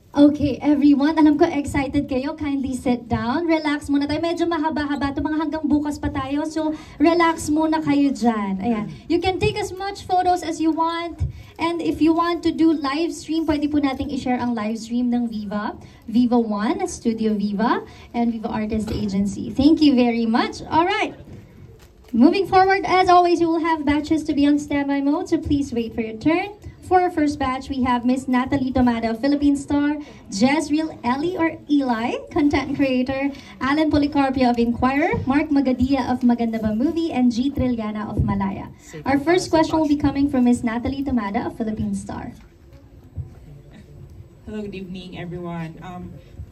Okay, everyone, alam ko excited kayo. Kindly sit down. Relax muna tayo. Medyo mahaba-haba ito, mga hanggang bukas pa tayo. So, relax muna kayo dyan. Ayan. You can take as much photos as you want. And if you want to do live stream, pwede po nating i-share ang live stream ng Viva. Viva One at Studio Viva and Viva Artist Agency. Thank you very much. All right. Moving forward, as always, you will have batches to be on standby mode, so please wait for your turn. For our first batch, we have Miss Natalie Tomada of Philippine Star, Jezreel Ellie or Eli, content creator, Alan Policarpio of Inquirer, Mark Magadia of Maganda Ba Movie, and G. Trilliana of Malaya. Our first question will be coming from Miss Natalie Tomada of Philippine Star. Hello, good evening, everyone.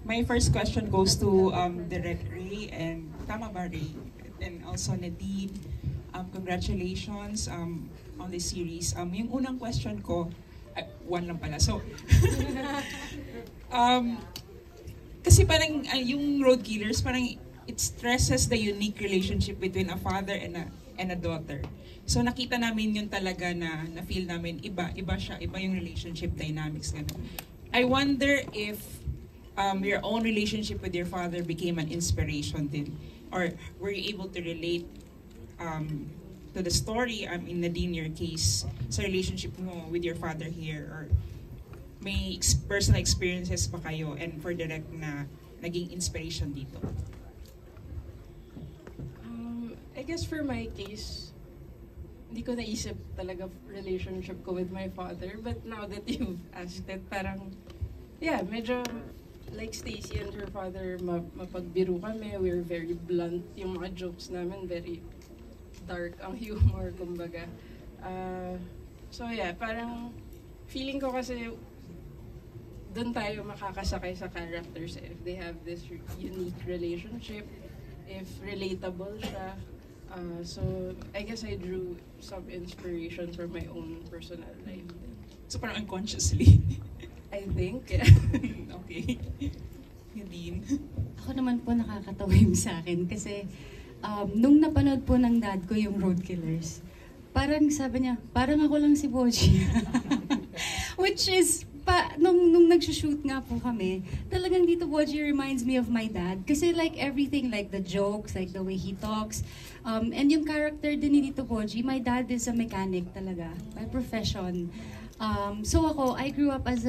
My first question goes to Direk Ray and Tama ba Ray? And also Nadine. Congratulations on this series. Yung unang question ko, one lang pala. So, kasi parang yung Road Killers, parang it stresses the unique relationship between a father and a daughter. So nakita namin yun talaga na feel namin iba siya, iba yung relationship dynamics. Ganun. I wonder if your own relationship with your father became an inspiration din, or were you able to relate to the story in Nadine, your case, sa relationship mo with your father here, or may personal experiences ba kayo and for Direk na naging inspiration dito? I guess for my case, hindi ko naisip talaga relationship ko with my father, but now that you've asked it, parang, yeah, medyo like Stacy and her father, mapagbiro kami, we're very blunt, yung mga jokes namin, very dark ang humor, kumbaga. So yeah, parang feeling ko kasi doon tayo makakasakay sa characters if they have this unique relationship, if relatable siya. So I guess I drew some inspiration from my own personal life. So parang unconsciously? I think, yeah. Okay. Nadine? Ako naman po nakakatawa yung sa akin kasi nung napanood po ng dad ko yung Road Killers, parang sabi niya, parang ako lang si Boji. Which is, nung nag-shoot nga po kami, talagang dito Boji reminds me of my dad. Kasi like everything, like the jokes, like the way he talks, and yung character din ni Tito Boji, my dad is a mechanic talaga, by profession. So ako, I grew up as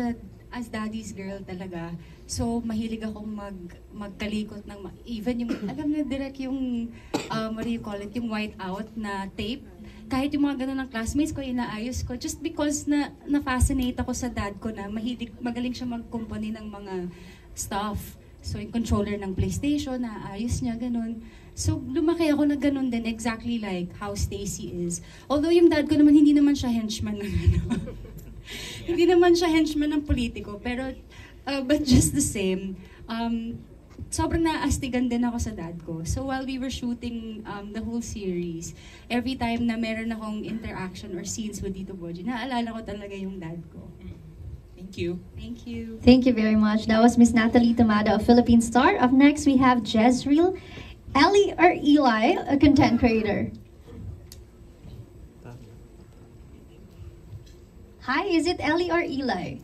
daddy's girl talaga. So mahilig akong magkalikot ng even yung alam niyo direct yung what do you call it, yung white out na tape. Kahit yung mga ganun ng classmates ko inaayos ko just because na-fascinate ako sa dad ko na magaling siya mag-company ng mga stuff. So yung controller ng PlayStation naayos niya ganun. So lumaki ako na ganun din exactly like how Stacy is. Although yung dad ko naman hindi naman siya henchman ng ano. Hindi naman siya henchman ng politiko, pero but just the same, sobrang naastigan din ako sa dad ko. So while we were shooting the whole series, every time na meron akong interaction or scenes with Tito Boji, naalala ko talaga yung dad ko. Thank you. Thank you. Thank you very much. That was Miss Natalie Tomada of Philippine Star. Up next, we have Jezreel Ellie or Eli, a content creator. Hi, is it Ellie or Eli?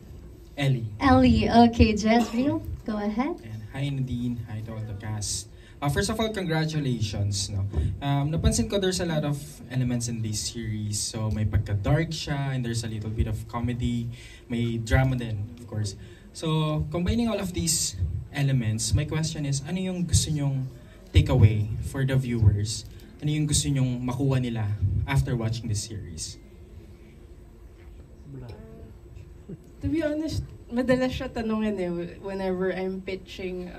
Ellie. Ellie. Okay, Jezreel, go ahead. And hi Nadine, hi to all the cast. First of all, congratulations. No? Napansin ko there's a lot of elements in this series. So may pagka-dark siya, and there's a little bit of comedy. May drama din, of course. So combining all of these elements, my question is, ano yung gusto nyong takeaway for the viewers? Ano yung gusto nyong makuha nila after watching this series? To be honest, madalas siya tanongin whenever I'm pitching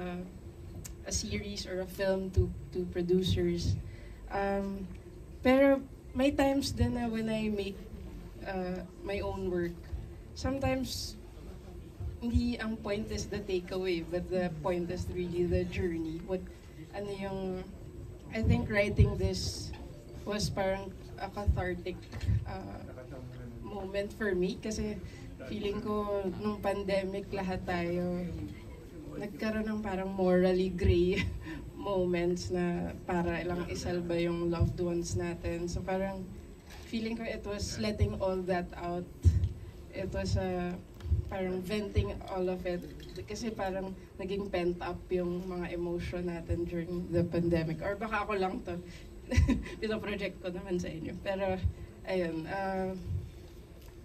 a series or a film to producers. Pero may times din na when I make my own work, sometimes hindi ang point is the takeaway, but the point is really the journey. I think writing this was parang a cathartic moment for me kasi feeling ko nung pandemic lahat tayo nagkaroon ng parang morally gray moments na para lang isalba yung loved ones natin. So parang feeling ko it was letting all that out. It was parang venting all of it. Kasi parang naging pent up yung mga emotion natin during the pandemic. Or baka ako lang to. Pino-project ko naman sa inyo. Pero, ayun.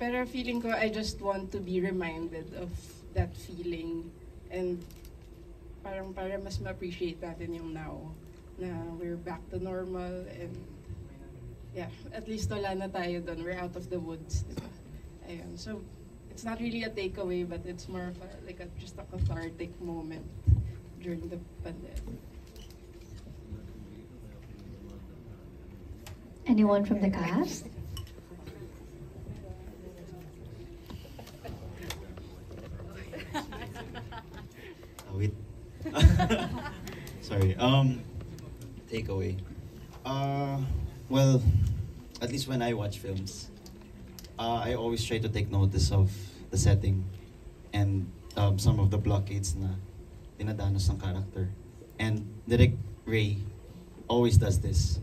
Pero feeling ko, I just want to be reminded of that feeling. And parang para mas ma-appreciate natin yung now. Na we're back to normal. And yeah, at least wala na tayo doon. We're out of the woods. Diba? Ayun. So, it's not really a takeaway, but it's more of just a cathartic moment during the pandemic. Anyone from the cast? Wait. Sorry. Takeaway. Well, at least when I watch films, I always try to take notice of the setting and some of the blockades na dinadanas ng character. And Direk Ray always does this.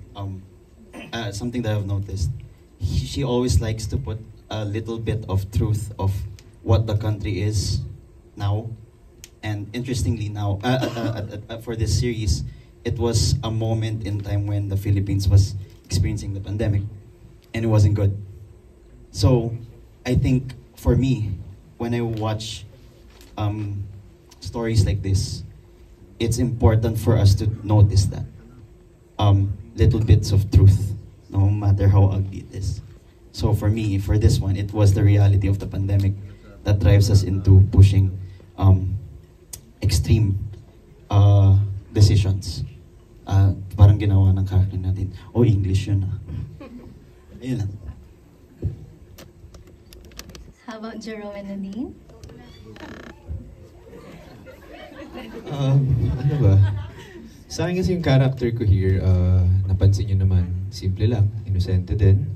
Something that I've noticed. She always likes to put a little bit of truth of what the country is now. And interestingly now, for this series, it was a moment in time when the Philippines was experiencing the pandemic and it wasn't good. So, I think for me, when I watch stories like this, it's important for us to notice that. Little bits of truth, no matter how ugly it is. So for me, for this one, it was the reality of the pandemic that drives us into pushing extreme decisions. Parang ginawa ng character natin. Oh, English yun ah. Ayun lang. How about Jerome and Nadine? Ano ba? Sa akin kasi yung character ko here, napansin nyo naman, simple lang, inosente din.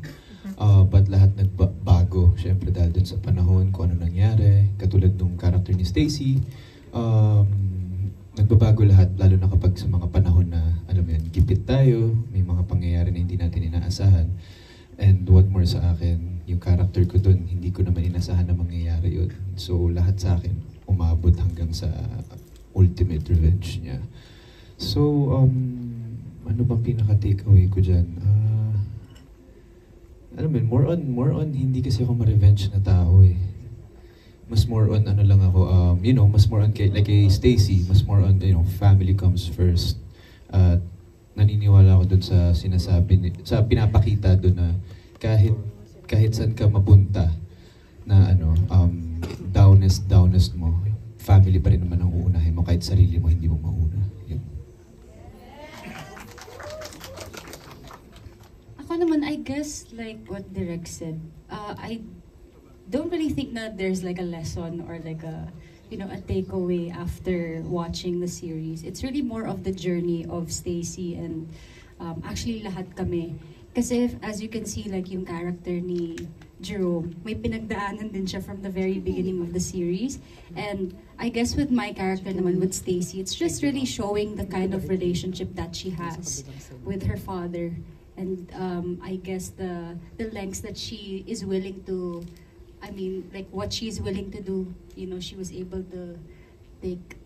But lahat nagbago, syempre dahil dun sa panahon, kung ano nangyari. Katulad nung character ni Stacy, nagbabago lahat, lalo na kapag sa mga panahon na, alam mo yan, gipit tayo, may mga pangyayari na hindi natin inaasahan. And what more sa akin, yung character ko dun, hindi ko naman inasahan na mangyayari yun. So lahat sa akin, umabot hanggang sa ultimate revenge niya. So, ano bang pinaka-takeaway ko dyan? Alam mo, more on, hindi kasi ako ma-revenge na tao eh. Mas more on, ano lang ako, mas more on, like kay Stacy, mas more on, family comes first. At naniniwala ako dun sa sinasabi, sa pinapakita dun na kahit saan ka mapunta na downest mo, family pa rin naman ang uunahin mo, kahit sarili mo hindi mo mauna. Yun. Ako naman, I guess, like what Direk said, I don't really think that there's like a lesson or like a takeaway after watching the series. It's really more of the journey of Stacy and actually lahat kami. Kasi as you can see, like yung character ni Jerome, may pinagdaanan din siya from the very beginning of the series. And I guess with my character naman, with Stacy, it's just really showing the kind of relationship that she has with her father. And I guess the lengths that she is willing to, like what she's willing to do, she was able to take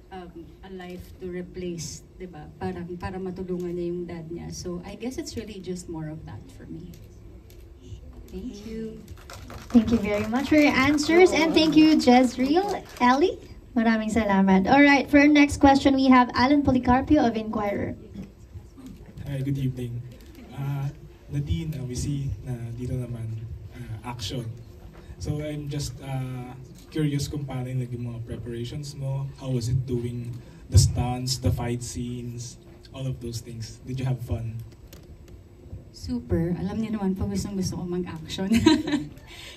a life to replace, diba? Para matulungan niya yung dad niya. So I guess it's really just more of that for me. Thank you. Thank you very much for your answers and thank you, Jezreel. Ellie, maraming salamat. All right, for our next question, we have Alan Policarpio of Inquirer. Hi, good evening. Nadine, we see na dito naman action. So I'm just curious kung paano yung naging mga preparations mo. How was it doing the stunts, the fight scenes, all of those things? Did you have fun? Super. Alam niya naman po gusto ko mag-action.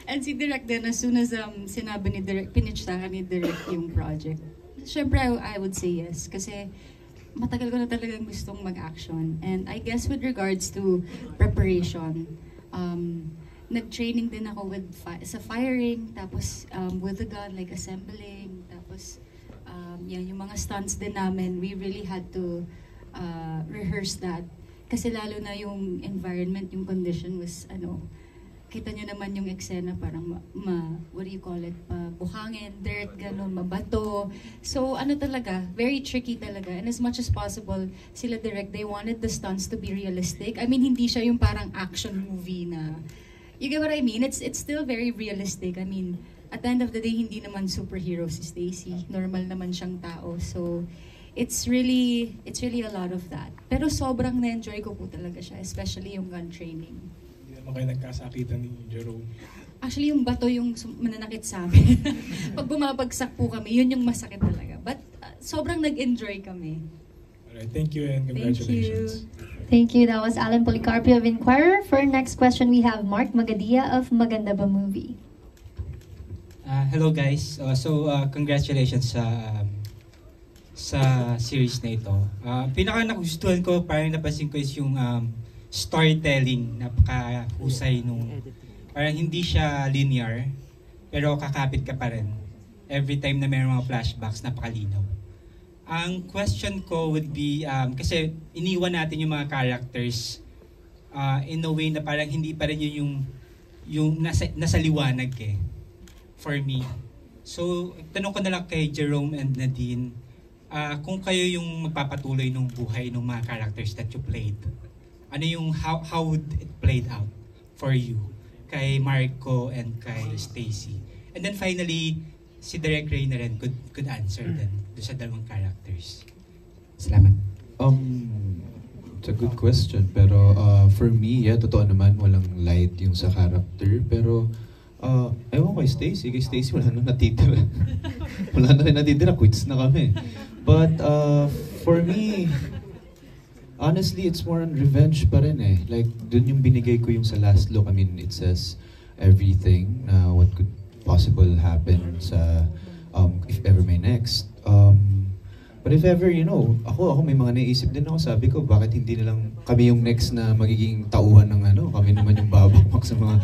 And si Direk din, as soon as sinabi ni Direk, pinitch sa akin ni Direk yung project. Siyempre, I would say yes. Kasi matagal ko na talagang gustong mag-action. And I guess with regards to preparation, nag-training din ako sa firing, tapos with the gun, like assembling, tapos yung mga stunts din namin, we really had to rehearse that. Kasi lalo na yung environment, yung condition was kita nyo naman yung eksena, parang what do you call it, buhangin, dirt, ganun, mabato. So ano talaga, very tricky talaga. And as much as possible, sila direct, they wanted the stunts to be realistic. I mean, hindi siya yung parang action movie na, you get what I mean? It's still very realistic. I mean, at the end of the day, hindi naman superhero si Stacy. Normal naman siyang tao. So, it's really a lot of that. Pero sobrang na-enjoy ko po talaga siya, especially yung gun training. Hindi naman kayo nagkasakitan ni Jerome. Actually, yung bato yung mananakit sa amin. Pag bumabagsak po kami, yun yung masakit talaga. But sobrang nag-enjoy kami. Alright, thank you and congratulations. Thank you. That was Alan Policarpio of Inquirer. For our next question, we have Mark Magadia of Maganda Ba Movie. Hello guys. Congratulations sa series na ito. Pinaka nagustuhan ko, parang napansin ko is yung storytelling. Napakahusay nung, parang hindi siya linear, pero kakapit ka pa rin. Every time na mayroong mga flashbacks, napakalinaw. Ang question ko would be, kasi iniwan natin yung mga characters in a way na parang hindi pa rin yun yung nasa liwanag for me. So, tanong ko na lang kay Jerome and Nadine, kung kayo yung magpapatuloy ng buhay ng mga characters that you played, ano yung, how would it played out for you? Kay Marco and kay Stacy. And then finally, si Direk Ray na rin could answer din doon sa dalawang characters. Salamat. It's a good question. Pero for me, totoo naman, walang light yung sa character. Pero ewan kay Stacy. Kay Stacy, wala na natitira. Wala na rin natitira. Quits na kami. But for me, honestly, it's more on revenge pa rin eh. Like, dun yung binigay ko yung sa last look. I mean, it says everything na what could possible happen sa if ever may next. But if ever, ako may mga naisip din ako. Sabi ko, bakit hindi na lang kami yung next na magiging tauhan ng kami naman yung babakmak sa mga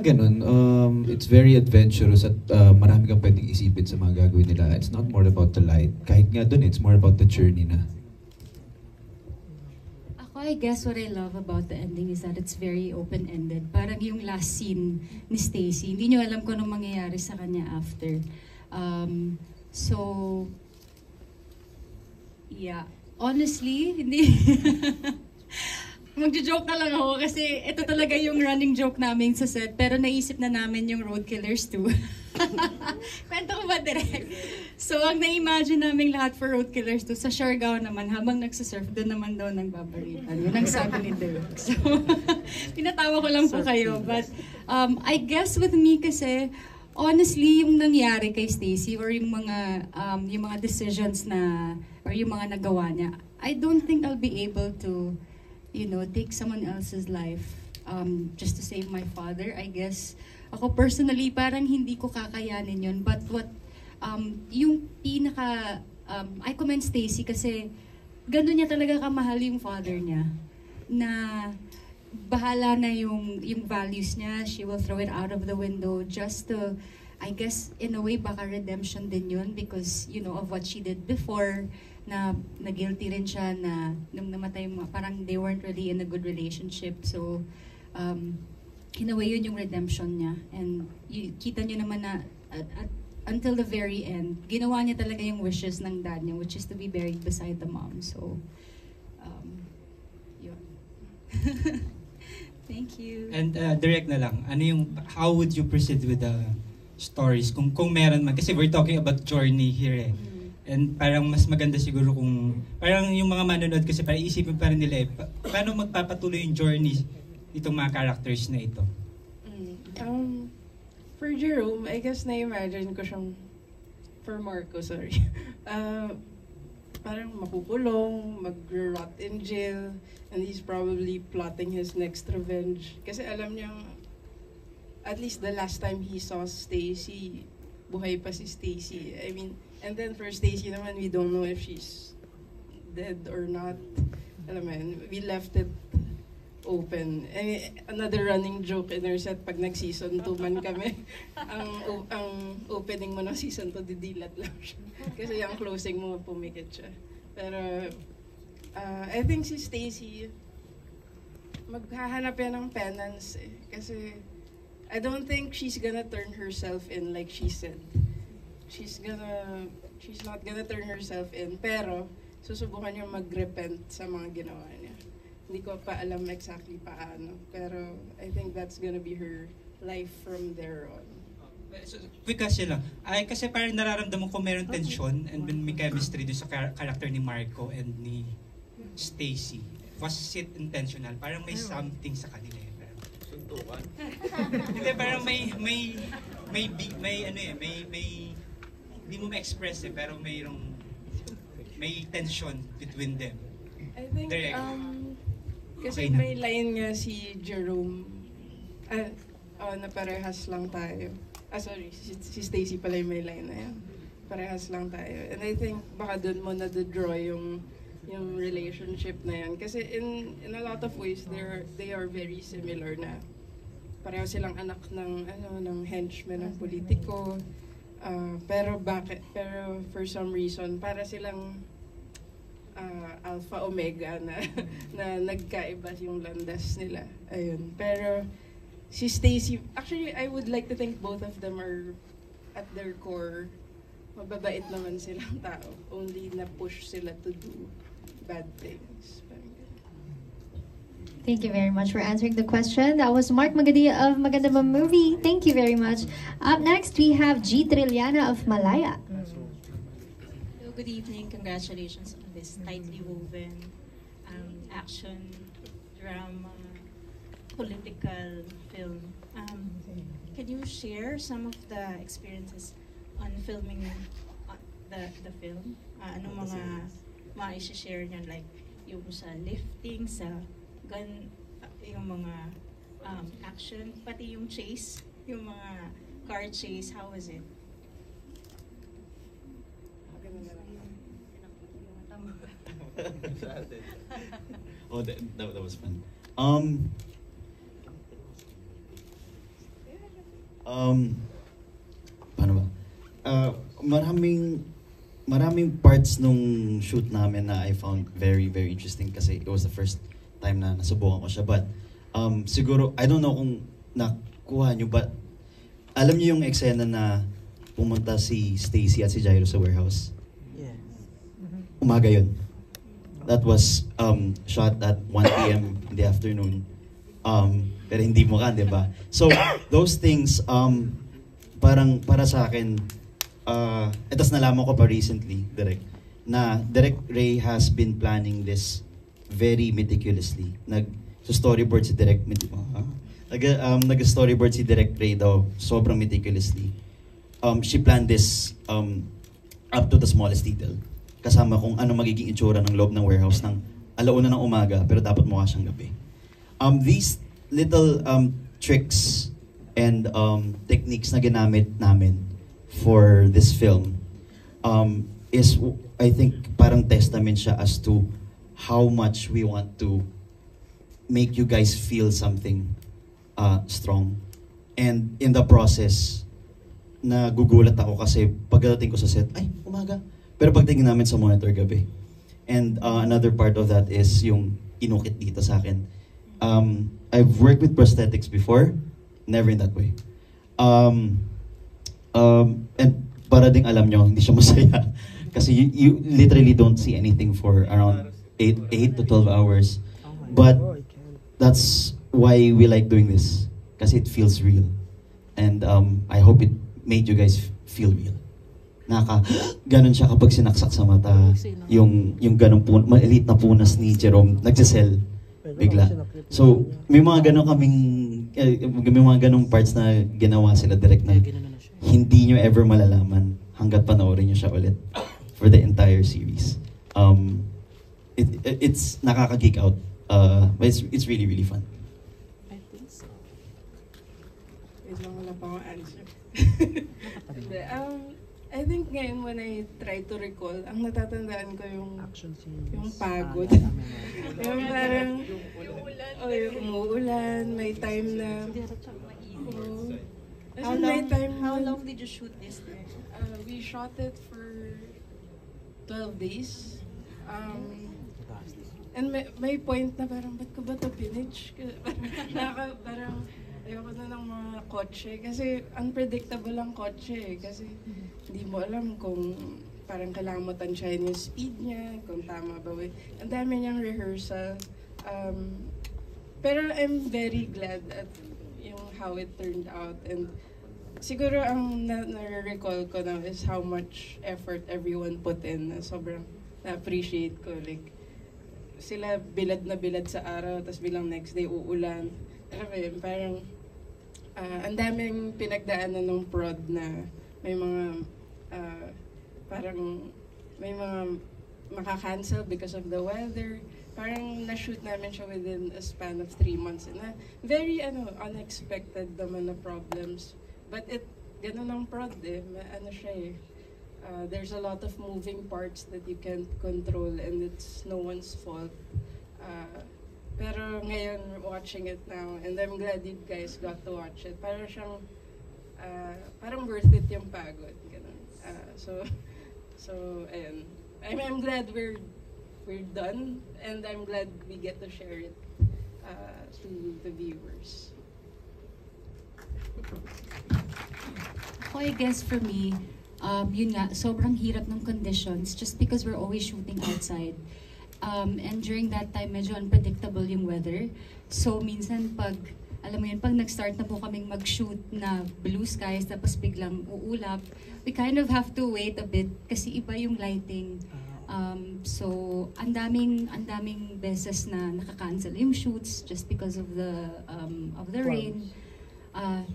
ganun. It's very adventurous at marami kang pwedeng isipin sa mga gagawin nila. It's not more about the light. Kahit nga dun, it's more about the journey na. Ako, I guess what I love about the ending is that it's very open-ended. Parang yung last scene ni Stacy, hindi nyo alam kung anong mangyayari sa kanya after. So, yeah. Honestly, hindi... Magjo-joke na lang ako kasi ito talaga yung running joke namin sa set. Pero naisip na namin yung Road Killers 2. Kwento ko ba direct? So, ang na-imagine namin lahat for Road Killers 2, sa Siargao naman, habang nagsasurf, doon naman daw nagbabaritan. Yun ang sabi ni Dirk. So, pinatawa ko lang po kayo. But, I guess with me kasi, honestly, yung nangyari kay Stacy or yung mga decisions na, or yung mga nagawa niya, I don't think I'll be able to take someone else's life just to save my father. I guess, ako personally, parang hindi ko kakayanin yun. But yung pinaka, I commend Stacy kasi gano'n niya talaga kamahal yung father niya. Na bahala na yung values niya, she will throw it out of the window just to, I guess, in a way, baka redemption din yun because, of what she did before, na guilty rin siya na nung namatay parang they weren't really in a good relationship. So, in a way, yun yung redemption niya. And kita niyo naman na until the very end, ginawa niya talaga yung wishes ng dad niya, which is to be buried beside the mom. So, yun. Thank you. And direct na lang, how would you proceed with the stories? Kung meron man, kasi we're talking about journey here eh. And parang mas maganda siguro kung, parang yung mga manonood kasi parang isipin pa rin nila paano magpapatuloy yung journey itong mga characters na ito? For Jerome, I guess na-imagine ko siyang, for Marco, sorry, parang makukulong, mag-rot in jail, and he's probably plotting his next revenge. Kasi alam niya, at least the last time he saw Stacy, buhay pa si Stacy. I mean, and then for Stacy naman, we don't know if she's dead or not. Alam mo yun, we left it open. And another running joke in our set, pag nag-season 2 man kami, ang opening mo ng season 2, didilat lang siya. Kasi ang closing mo, pumikit siya. Pero, I think si Stacy, maghahanap yan ng penance eh. Kasi I don't think she's gonna turn herself in like she said. She's not gonna turn herself in, pero susubukan niya mag-repent sa mga ginawa niya. Hindi ko pa alam exactly paano, pero I think that's gonna be her life from there on. So, quick question lang. Ay, kasi parang nararamdaman ko meron tension and then may chemistry doon sa character ni Marco and ni Stacy. Was it intentional? Parang may something sa kanila eh. Suntukan? Hindi, parang may hindi mo ma-express eh, pero may tension between them. I think, Direct. kasi Okay na. may line nga si Jerome, na parehas lang tayo. Sorry, si Stacy pala yung may line na yan. Parehas lang tayo. And I think baka dun mo na-draw yung relationship na yan. Kasi in a lot of ways, they are very similar na pareho silang anak ng henchman ng politiko. Pero for some reason, para silang alpha omega na nagkaiba yung landas nila. Ayun. Pero si Stacy, actually I would like to think both of them are at their core mababait naman silang tao. Only na push sila to do bad things. Thank you very much for answering the question. That was Mark Magadia of Maganda Ba Movie. Thank you very much. Up next, we have G. Trilliana of Malaya. Hello, good evening. Congratulations on this tightly woven action, drama, political film. Can you share some of the experiences on filming the film? Anong mga ma-share niyan, like yung sa lifting, sa gun, yung mga action, pati yung chase, yung mga car chase, how was it? Oh, that was fun. Paano ba? Maraming parts nung shoot namin na I found very, very interesting kasi it was the first time na nasubukan ko siya. But siguro, I don't know kung nakuha nyo, but alam niyo yung eksena na pumunta si Stacy at si Jairo sa warehouse? Yes. Umaga yun. That was shot at 1 p.m. in the afternoon. Pero hindi mo ka, di ba? So, those things, parang para sa akin, etos nalaman ko pa recently, Direk Ray has been planning this very meticulously. Nag-storyboard si Direk, nag-storyboard si Direk Ray daw, sobrang meticulously. She planned this up to the smallest detail. Kasama kung ano magiging itsura ng loob ng warehouse ng alauna ng umaga, pero dapat mukha siyang gabi. These little tricks and techniques na ginamit namin for this film is, I think, parang testament siya as to how much we want to make you guys feel something strong. And in the process, nagugulat ako kasi pagdating ko sa set, ay, umaga. Pero pagtingin namin sa monitor, gabi. And another part of that is yung inukit dito sa akin. I've worked with prosthetics before, never in that way. And para ding alam nyo, hindi siya masaya. Kasi you literally don't see anything for around 8 to 12 hours. But that's why we like doing this. Kasi it feels real. And I hope it made you guys feel real. Ganon siya kapag sinaksak sa mata. Yung ganong maliit na punas ni Jerome, nagsisell bigla. So, may mga ganong parts na ginawa sila direct na hindi nyo ever malalaman hanggat panoorin nyo siya ulit for the entire series. It's nakaka-geek out. But it's really, really fun. I think so. Wait lang, wala pa akong answer. I think ngayon when I try to recall, ang natatandaan ko yung pagod. Yung parang, yung umuulan, may time na, How long did you shoot this? We shot it for 12 days. And may point na parang, ba't ko ba ito pinitch? Parang, Ayoko na ng mga kotse kasi unpredictable ang kotse eh. Kasi hindi mo alam kung parang kailangan mo tansyahin yung speed niya, kung tama ba. Ang dami niyang rehearsal. Pero I'm very glad at yung how it turned out. And siguro ang na-recall ko na is how much effort everyone put in. Sobrang na-appreciate ko. Like, sila bilad na bilad sa araw, tapos bilang next day uulan. Alam mo yun, parang ang daming pinagdaanan ng prod na may mga parang may mga maka-cancel because of the weather. Parang na-shoot namin siya within a span of 3 months. Na very unexpected naman na problems. But ganun ang prod eh. Siya eh. There's a lot of moving parts that you can't control and it's no one's fault. Pero ngayon, watching it now, and I'm glad you guys got to watch it. Parang siyang, parang worth it yung pagod. Ganun. So ayun. I'm glad we're done, and I'm glad we get to share it to the viewers. I guess for me, yun nga, sobrang hirap ng conditions just because we're always shooting outside. And during that time, medyo unpredictable yung weather. So minsan pag, alam mo yun, pag nag-start na po kaming mag-shoot na blue skies tapos biglang uulap, we kind of have to wait a bit kasi iba yung lighting. So ang daming beses na nakaka-cancel yung shoots just because of the rain.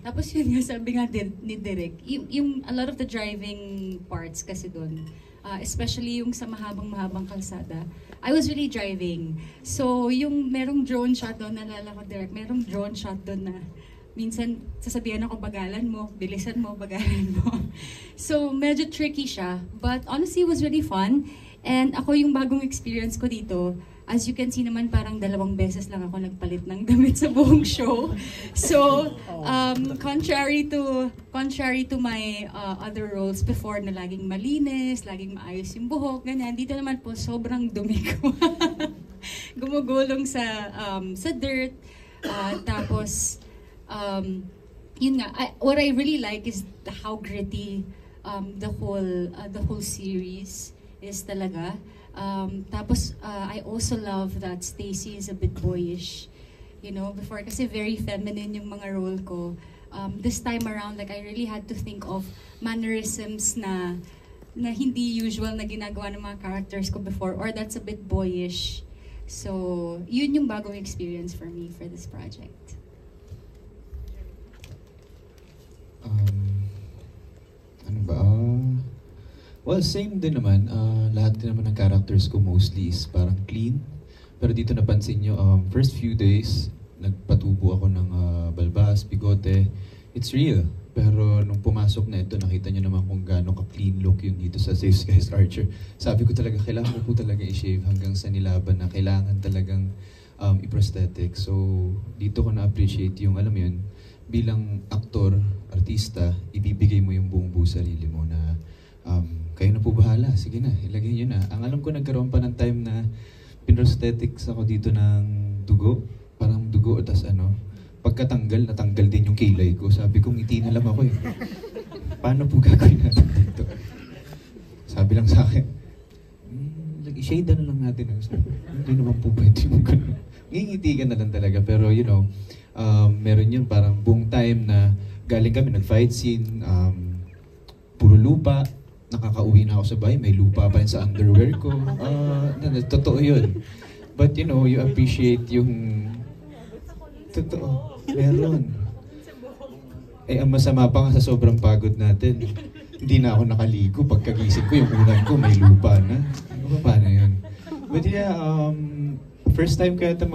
Tapos yun nga, sabi nga ni Direk, yung a lot of the driving parts kasi doon, especially yung sa mahabang kalsada, I was really driving. So yung merong drone shot doon, nalala ko Direk, merong drone shot doon na minsan sasabihan ako, bagalan mo, bilisan mo, bagalan mo. So medyo tricky siya, but honestly it was really fun. And ako yung bagong experience ko dito, as you can see naman, parang 2 beses lang ako nagpalit ng damit sa buong show. So, contrary to my other roles before na laging malinis, laging maayos yung buhok, ganyan, dito naman po sobrang dumi ko. Gumugulong sa dirt. Tapos, yun nga, what I really like is how gritty the whole series is talaga. Tapos, I also love that Stacy is a bit boyish. You know, before kasi very feminine yung mga role ko. This time around, like I really had to think of mannerisms na hindi usual na ginagawa ng mga characters ko before, or that's a bit boyish. So, yun yung bagong experience for me for this project. Ano ba? Well, same din naman. Lahat din naman ng characters ko mostly is parang clean. Pero dito napansin nyo, first few days, nagpatubo ako ng balbas, bigote. It's real. Pero nung pumasok na ito, nakita nyo naman kung gaano ka-clean look yun dito sa Safe Skies Archer. Sabi ko talaga, kailangan ko po talaga i-shave hanggang sa nilaban na kailangan talagang i-prosthetic. So, dito ko na-appreciate yung, alam mo yun, bilang aktor, artista, ibibigay mo yung buong sarili mo na kayo na po bahala, sige na, ilagay nyo na. Ang alam ko, nagkaroon pa ng time na pinrosthetics ako dito ng dugo, parang dugo, tas pagkatanggal, natanggal din yung kilay ko. Sabi ko, ngiti na lang ako eh. Paano po gagawin natin dito? Sabi lang sa akin, i-shade na lang natin. Hindi naman po pwede mo gano'n. Ngingiti ka na lang talaga, pero you know, meron yun parang buong time na galing kami, nag-fight scene, puro lupa, nakakauwi na ako sa bahay, may lupa pa rin sa underwear ko. Totoo yun. But you know, you appreciate yung... Totoo. Meron. Ang masama pa nga sa sobrang pagod natin. Hindi na ako nakaligo. Pagkagising ko, yung unan ko, may lupa na. Ano ba, paano yun? But yeah, first time kaya ito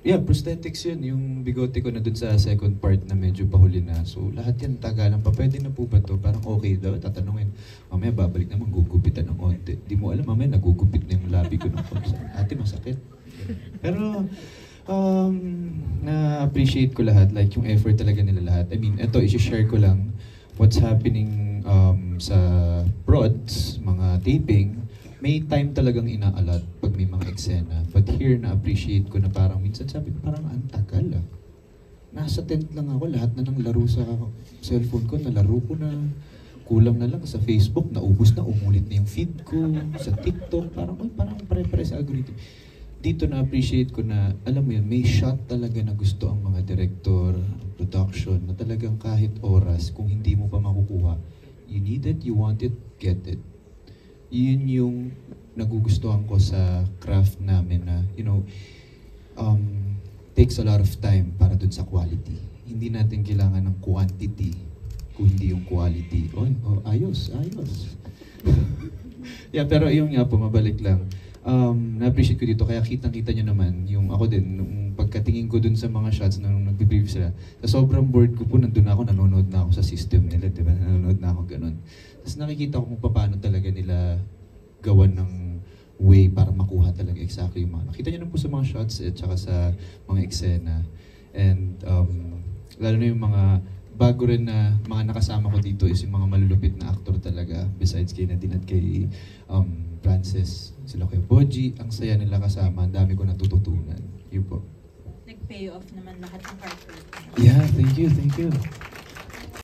Yeah, prosthetics yun. Yung bigote ko na dun sa second part na medyo pahuli na. So, lahat yan tagalan pa. Pwede na po ba to? Parang okay daw. Tatanungin, mamaya babalik naman, gugupitan ng konti. Di mo alam, mamaya nagugupit na yung labi ko ng konti. Ate, masakit. Pero, na-appreciate ko lahat. Like, yung effort talaga nila lahat. I mean, eto, isi-share ko lang what's happening sa prods, mga taping. May time talagang inaalat pag may mga eksena. But here, na-appreciate ko na parang minsan sabi ko parang ang tagal nasa tent lang ako, lahat na ng laro sa cellphone ko, nalaro ko na. Kulang na lang sa Facebook, naubos na, umulit na yung feed ko, sa TikTok, parang pare-pare sa algorithm. Dito na-appreciate ko na, alam mo yun, may shot talaga na gusto ang mga director, production, na talagang kahit oras, kung hindi mo pa makukuha, you need it, you want it, get it. Yun yung nagugustuhan ko sa craft namin na, takes a lot of time para dun sa quality. Hindi natin kailangan ng quantity, kung hindi yung quality. Ayos. Yeah, pero yung nga po, mabalik lang. Na-appreciate ko dito, kaya kitang-kita nyo naman, yung ako din, nung pagkatingin ko dun sa mga shots nung nagbe-brief sila, sa sobrang bored ko po, nandun ako, nanonood na ako sa system nila, di ba? Nanonood na ako ganun. Tapos nakikita ko kung paano talaga nila gawan ng way para makuha talaga exactly yung mga. Nakita nyo na po sa mga shots at saka sa mga eksena. And lalo na yung mga bago rin na mga nakasama ko dito is yung mga malulupit na actor talaga besides kay Nadine at kay Frances. Sila kay Boji, ang saya nila kasama, ang dami ko natututunan. Yun po. Nag-pay off naman lahat ng hard work. Yeah, thank you.